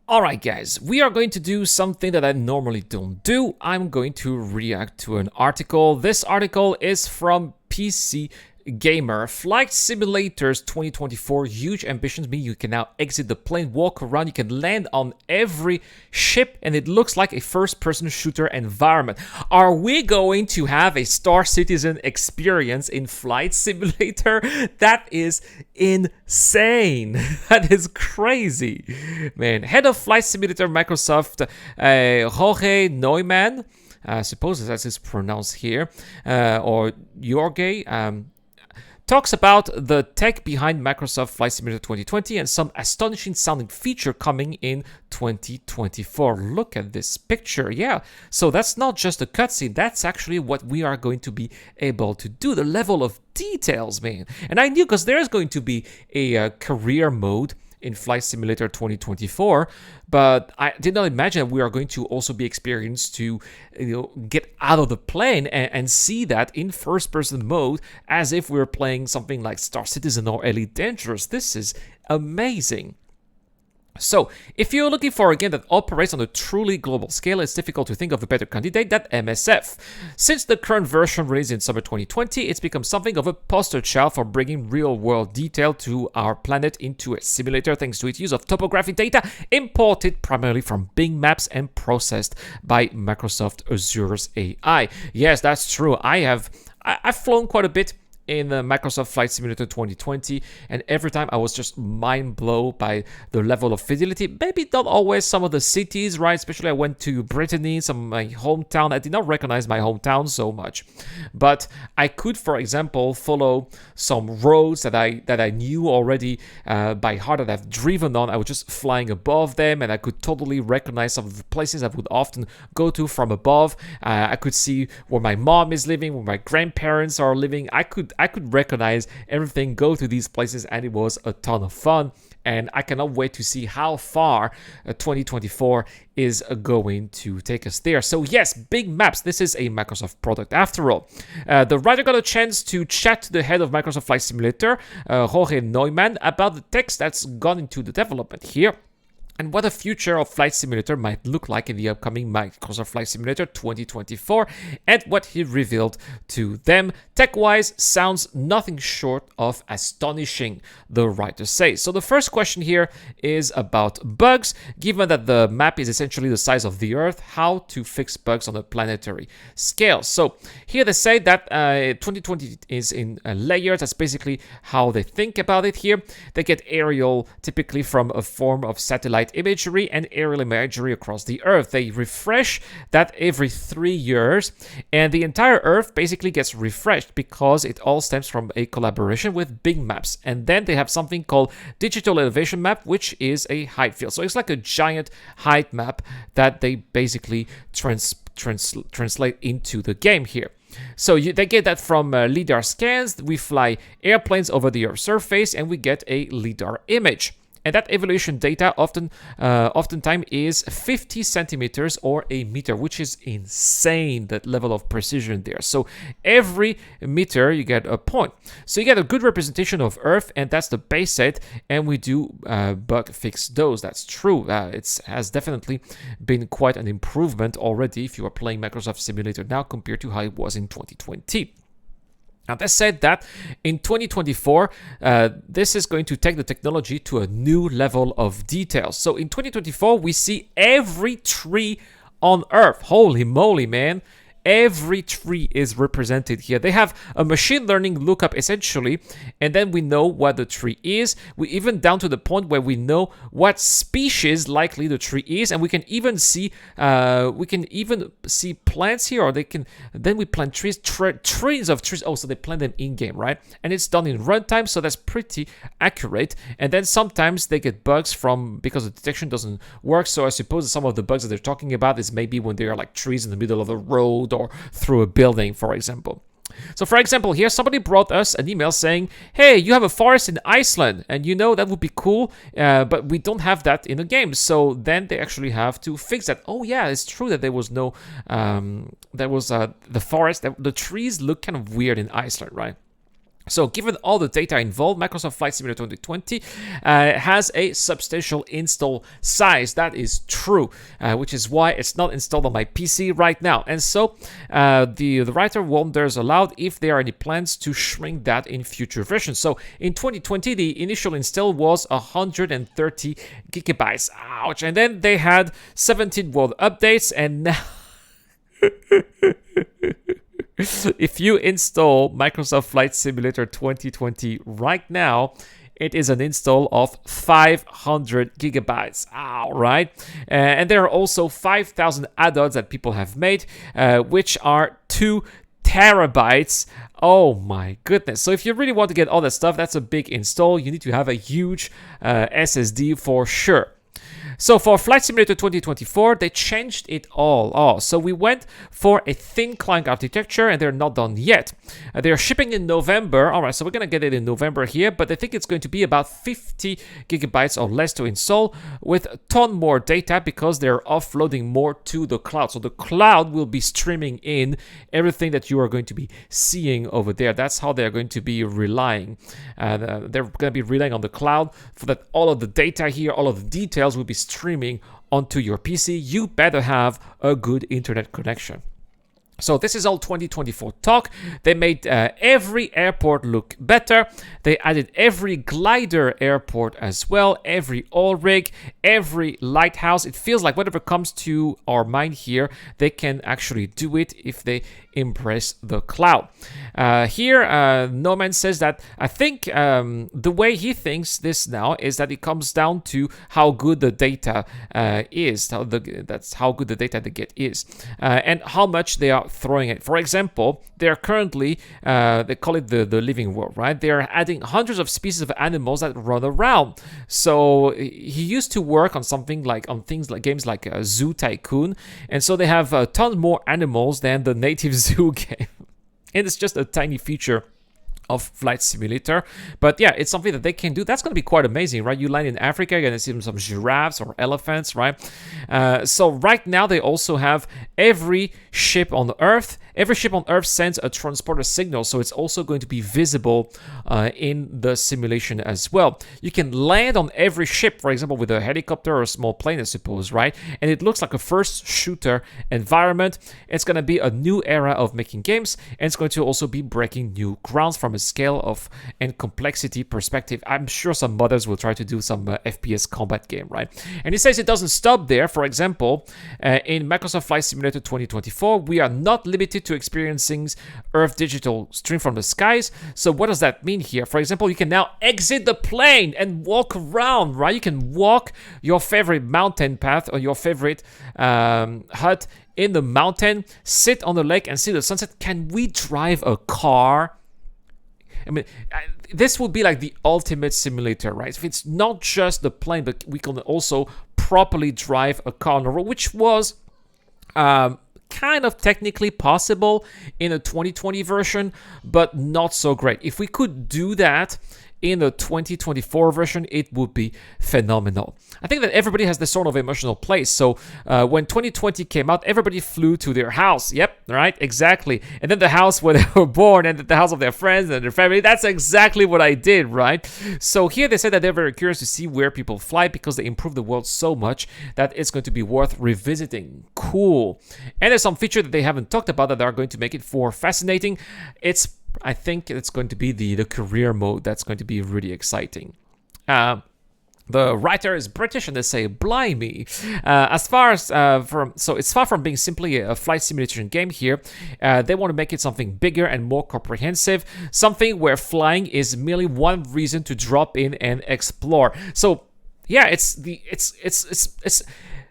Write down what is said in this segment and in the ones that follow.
Alright guys, we are going to do something that I normally don't do. I'm going to react to an article. This article is from PC Gamer. Flight Simulators 2024, huge ambitions mean you can now exit the plane, walk around, you can land on every ship, and it looks like a first-person shooter environment. Are we going to have a Star Citizen experience in Flight Simulator? That is insane. That is crazy. Man, head of Flight Simulator Microsoft, Jorge Neumann, I suppose that's his pronounced here, or Jorge, talks about the tech behind Microsoft Flight Simulator 2020 and some astonishing sounding feature coming in 2024. Look at this picture. Yeah, so that's not just a cutscene, that's actually what we are going to be able to do. The level of details, man. And I knew because there's going to be a career mode in Flight Simulator 2024, but I did not imagine we are going to also be experienced to get out of the plane and see that in first-person mode as if we were playing something like Star Citizen or Elite Dangerous. This is amazing. So, if you're looking for a game that operates on a truly global scale, it's difficult to think of a better candidate than MSF. Since the current version released in summer 2020, it's become something of a poster child for bringing real-world detail to our planet into a simulator thanks to its use of topographic data imported primarily from Bing Maps and processed by Microsoft Azure's AI. Yes, that's true. I've flown quite a bit in the Microsoft Flight Simulator 2020, and every time I was just mind blown by the level of fidelity. Maybe not always some of the cities, right? Especially I went to Brittany, some of my hometown. I did not recognize my hometown so much, but I could, for example, follow some roads that I knew already by heart that I've driven on. I was just flying above them, and I could totally recognize some of the places I would often go to from above. I could see where my mom is living, where my grandparents are living. I could recognize everything, go to these places, and it was a ton of fun. And I cannot wait to see how far 2024 is going to take us there. So yes, Bing Maps, this is a Microsoft product after all. The writer got a chance to chat to the head of Microsoft Flight Simulator, Jorge Neumann, about the text that's gone into the development here, and what the future of Flight Simulator might look like in the upcoming Microsoft Flight Simulator 2024, and what he revealed to them. Tech-wise, sounds nothing short of astonishing, the writer says. So the first question here is about bugs. Given that the map is essentially the size of the Earth, how to fix bugs on a planetary scale. So here they say that 2020 is in layers. That's basically how they think about it here. They get aerial typically from a form of satellite imagery and aerial imagery across the Earth. They refresh that every 3 years, and the entire Earth basically gets refreshed because it all stems from a collaboration with Bing Maps. And then they have something called Digital Elevation Map, which is a height field. So it's like a giant height map that they basically translate into the game here. So they get that from LiDAR scans. We fly airplanes over the Earth's surface, and we get a LiDAR image. And that evaluation data oftentimes is 50 centimeters or a meter, which is insane, that level of precision there. So every meter you get a point. So you get a good representation of Earth, and that's the base set, and we do bug fix those. That's true. It has definitely been quite an improvement already if you are playing Microsoft Simulator now compared to how it was in 2020. Now, they said that in 2024, this is going to take the technology to a new level of detail. So in 2024, we see every tree on Earth. Holy moly, man. Every tree is represented here. They have a machine learning lookup essentially, and then we know what the tree is. We even down to the point where we know what species likely the tree is, and we can even see plants here, or then we plant trees, trees of trees. Oh, so they plant them in game, right? And it's done in runtime, so that's pretty accurate. And then sometimes they get bugs because the detection doesn't work. So I suppose some of the bugs that they're talking about is maybe when they are like trees in the middle of the road or through a building, for example. So for example, here somebody brought us an email saying, hey, you have a forest in Iceland, and that would be cool, but we don't have that in the game. So then they actually have to fix that. Oh yeah, it's true that there was no, the forest, the trees look kind of weird in Iceland, right? So given all the data involved, Microsoft Flight Simulator 2020 has a substantial install size. That is true, which is why it's not installed on my PC right now. And so the writer wonders aloud if there are any plans to shrink that in future versions. So in 2020, the initial install was 130 gigabytes. Ouch. And then they had 17 world updates, and now if you install Microsoft Flight Simulator 2020 right now, it is an install of 500 gigabytes. Right? And there are also 5,000 add-ons that people have made, which are 2 terabytes. Oh my goodness. So if you really want to get all that stuff, that's a big install. You need to have a huge SSD for sure. So for Flight Simulator 2024, they changed it all. So we went for a thin client architecture, and they're not done yet. They're shipping in November. All right, so we're going to get it in November here, but I think it's going to be about 50 gigabytes or less to install, with a ton more data because they're offloading more to the cloud. So the cloud will be streaming in everything that you are going to be seeing over there. That's how they're going to be relying. They're going to be relying on the cloud for that. All of the data here, all of the details will be streaming onto your PC. You better have a good internet connection. So this is all 2024 talk. They made every airport look better. They added every glider airport as well, every oil rig, every lighthouse. It feels like whatever comes to our mind here, they can actually do it if they embrace the cloud. Here, Norman says that I think the way he thinks this now is that it comes down to how good the data is. That's how good the data they get is, and how much they are throwing it. For example, they're currently, they call it the living world, right? They're adding hundreds of species of animals that run around. So he used to work on things like games like Zoo Tycoon, and so they have a ton more animals than the native zoo game. And it's just a tiny feature of Flight Simulator, but yeah, it's something that they can do. That's going to be quite amazing, right? You land in Africa, you're going to see some giraffes or elephants, right? So right now they also have every ship on Earth. Every ship on Earth sends a transporter signal, so it's also going to be visible in the simulation as well. You can land on every ship, for example, with a helicopter or a small plane, I suppose, right? And it looks like a first shooter environment. It's going to be a new era of making games, and it's going to also be breaking new grounds from a scale of and complexity perspective. I'm sure some modders will try to do some FPS combat game, right? And he says it doesn't stop there. For example, in Microsoft Flight Simulator 2024, we are not limited to experiencing Earth digital stream from the skies. So what does that mean here? For example, you can now exit the plane and walk around, right? You can walk your favorite mountain path or your favorite hut in the mountain, sit on the lake and see the sunset. Can we drive a car? I mean, this would be like the ultimate simulator, right? If it's not just the plane, but we can also properly drive a car on the road, which was kind of technically possible in a 2020 version, but not so great. If we could do that in the 2024 version, it would be phenomenal. I think that everybody has this sort of emotional place. So when 2020 came out, everybody flew to their house. Yep, right, exactly. And then the house where they were born, and the house of their friends and their family. That's exactly what I did, right? So here they said that they're very curious to see where people fly because they improved the world so much that it's going to be worth revisiting. Cool. And there's some feature that they haven't talked about that are going to make it more fascinating. I think it's going to be the career mode that's going to be really exciting. The writer is British and they say, blimey. It's far from being simply a flight simulation game here. They want to make it something bigger and more comprehensive, something where flying is merely one reason to drop in and explore. So yeah,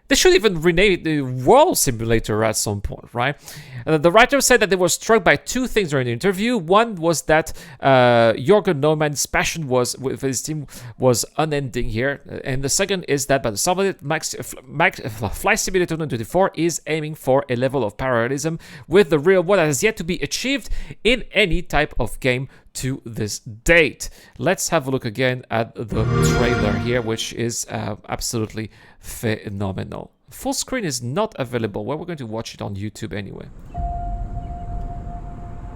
they should even rename it the World Simulator at some point, right? The writer said that they were struck by two things during the interview. One was that Jürgen Neumann's passion with his team was unending here. And the second is that by the sum of it, Flight Simulator 2024 is aiming for a level of parallelism with the real world that has yet to be achieved in any type of game to this date. Let's have a look again at the trailer here, which is absolutely phenomenal. Full screen is not available. Well, we're going to watch it on YouTube anyway.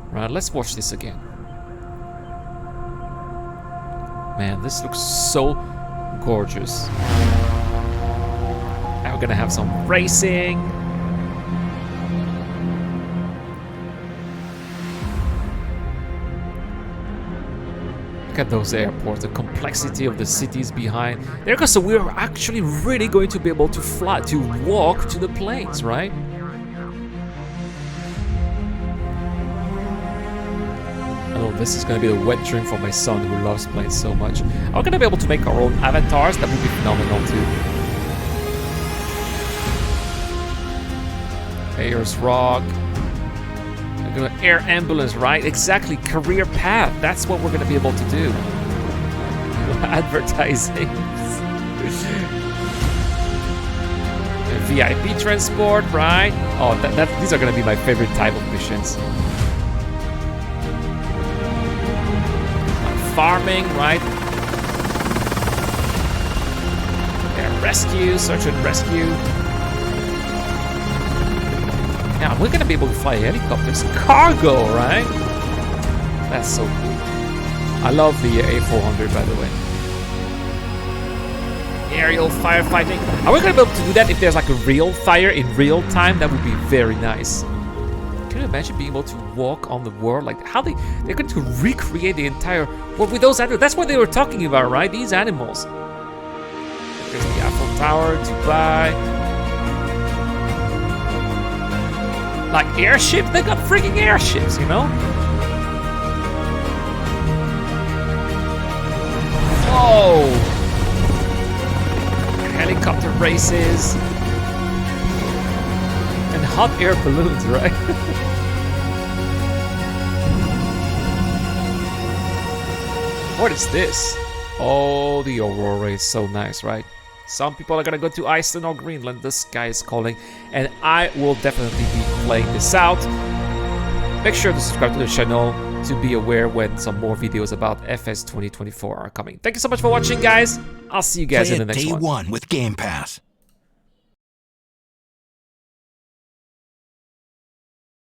Right, let's watch this again. Man, this looks so gorgeous. Now we're gonna have some racing. Look at those airports, the complexity of the cities behind there. So we're actually really going to be able to fly, to walk to the planes, right? Oh, this is going to be a wet dream for my son who loves planes so much. We're going to be able to make our own avatars. That would be phenomenal too. Ayers Rock. Air ambulance, right? Exactly. Career path. That's what we're going to be able to do. Advertising. VIP transport, right? Oh, these are going to be my favorite type of missions. Farming, right? Air rescue, search and rescue. Now we're gonna be able to fly helicopters. Cargo, right? That's so cool. I love the A400, by the way. Aerial firefighting. Are we gonna be able to do that if there's like a real fire in real time? That would be very nice. Can you imagine being able to walk on the world? Like how they're going to recreate the entire world with those animals. That's what they were talking about, right? These animals. There's the Eiffel Tower, Dubai. Like airships? They got freaking airships, you know? Whoa! Helicopter races. And hot air balloons, right? What is this? Oh, the Aurora is so nice, right? Some people are gonna go to Iceland or Greenland. The sky is calling, and I will definitely be playing this out. Make sure to subscribe to the channel to be aware when some more videos about FS 2024 are coming. Thank you so much for watching, guys. I'll see you guys in the next one. Day one with Game Pass.